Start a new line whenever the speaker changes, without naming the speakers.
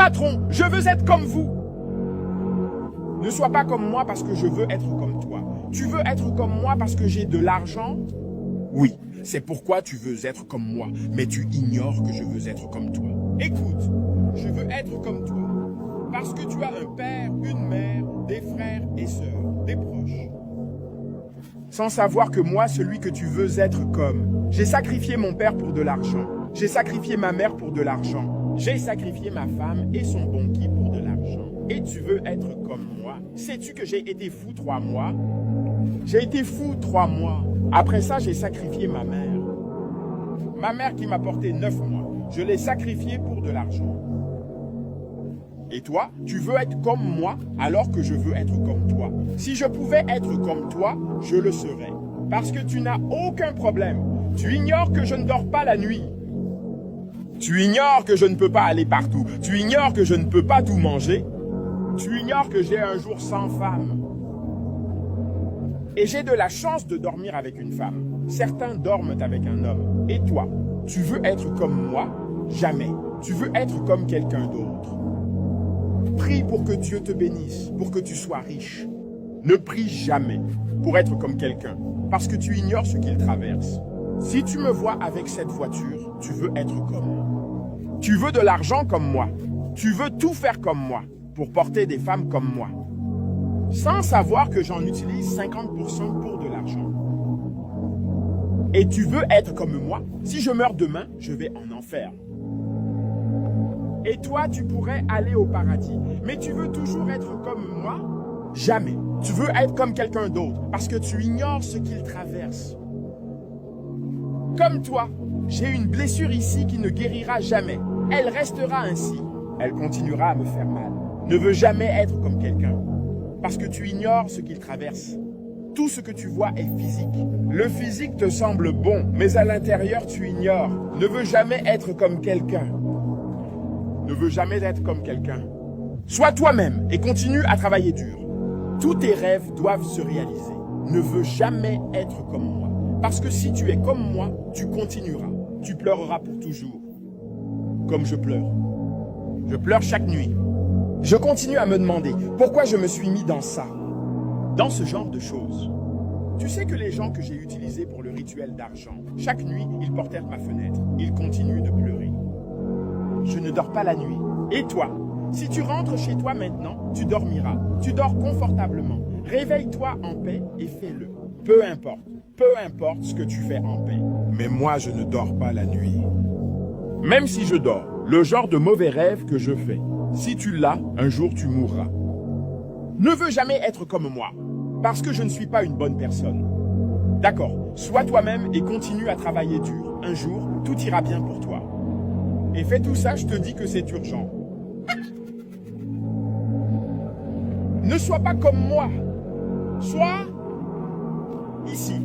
Patron, je veux être comme vous. Ne sois pas comme moi parce que je veux être comme toi. Tu veux être comme moi parce que j'ai de l'argent? Oui, c'est pourquoi tu veux être comme moi, mais tu ignores que je veux être comme toi. Écoute, je veux être comme toi parce que tu as un père, une mère, des frères et sœurs, des proches. Sans savoir que moi, celui que tu veux être comme, j'ai sacrifié mon père pour de l'argent. J'ai sacrifié ma mère pour de l'argent. J'ai sacrifié ma femme et son banquier pour de l'argent. Et tu veux être comme moi? Sais-tu que j'ai été fou 3 mois? J'ai été fou 3 mois. Après ça, j'ai sacrifié ma mère. Ma mère qui m'a porté 9 mois. Je l'ai sacrifiée pour de l'argent. Et toi, tu veux être comme moi alors que je veux être comme toi. Si je pouvais être comme toi, je le serais. Parce que tu n'as aucun problème. Tu ignores que je ne dors pas la nuit. Tu ignores que je ne peux pas aller partout. Tu ignores que je ne peux pas tout manger. Tu ignores que j'ai un jour sans femme. Et j'ai de la chance de dormir avec une femme. Certains dorment avec un homme. Et toi, tu veux être comme moi? Jamais. Tu veux être comme quelqu'un d'autre. Prie pour que Dieu te bénisse, pour que tu sois riche. Ne prie jamais pour être comme quelqu'un, parce que tu ignores ce qu'il traverse. Si tu me vois avec cette voiture, tu veux être comme moi. Tu veux de l'argent comme moi. Tu veux tout faire comme moi, pour porter des femmes comme moi. Sans savoir que j'en utilise 50% pour de l'argent. Et tu veux être comme moi? Si je meurs demain, je vais en enfer. Et toi, tu pourrais aller au paradis. Mais tu veux toujours être comme moi? Jamais. Tu veux être comme quelqu'un d'autre parce que tu ignores ce qu'il traverse. Comme toi, j'ai une blessure ici qui ne guérira jamais. Elle restera ainsi. Elle continuera à me faire mal. Ne veux jamais être comme quelqu'un parce que tu ignores ce qu'il traverse. Tout ce que tu vois est physique. Le physique te semble bon, mais à l'intérieur, tu ignores. Ne veux jamais être comme quelqu'un. Ne veux jamais être comme quelqu'un. Sois toi-même et continue à travailler dur. Tous tes rêves doivent se réaliser. Ne veux jamais être comme moi. Parce que si tu es comme moi, tu continueras. Tu pleureras pour toujours. Comme je pleure. Je pleure chaque nuit. Je continue à me demander pourquoi je me suis mis dans ça. Dans ce genre de choses. Tu sais que les gens que j'ai utilisés pour le rituel d'argent, chaque nuit, ils portèrent ma fenêtre. Ils continuent de pleurer. Je ne dors pas la nuit. Et toi? Si tu rentres chez toi maintenant, tu dormiras. Tu dors confortablement. Réveille-toi en paix et fais-le. Peu importe ce que tu fais en paix. Mais moi, je ne dors pas la nuit. Même si je dors, le genre de mauvais rêve que je fais, si tu l'as, un jour tu mourras. Ne veux jamais être comme moi, parce que je ne suis pas une bonne personne. D'accord, sois toi-même et continue à travailler dur. Un jour, tout ira bien pour toi. Et fais tout ça, je te dis que c'est urgent. Ne sois pas comme moi. Sois ici.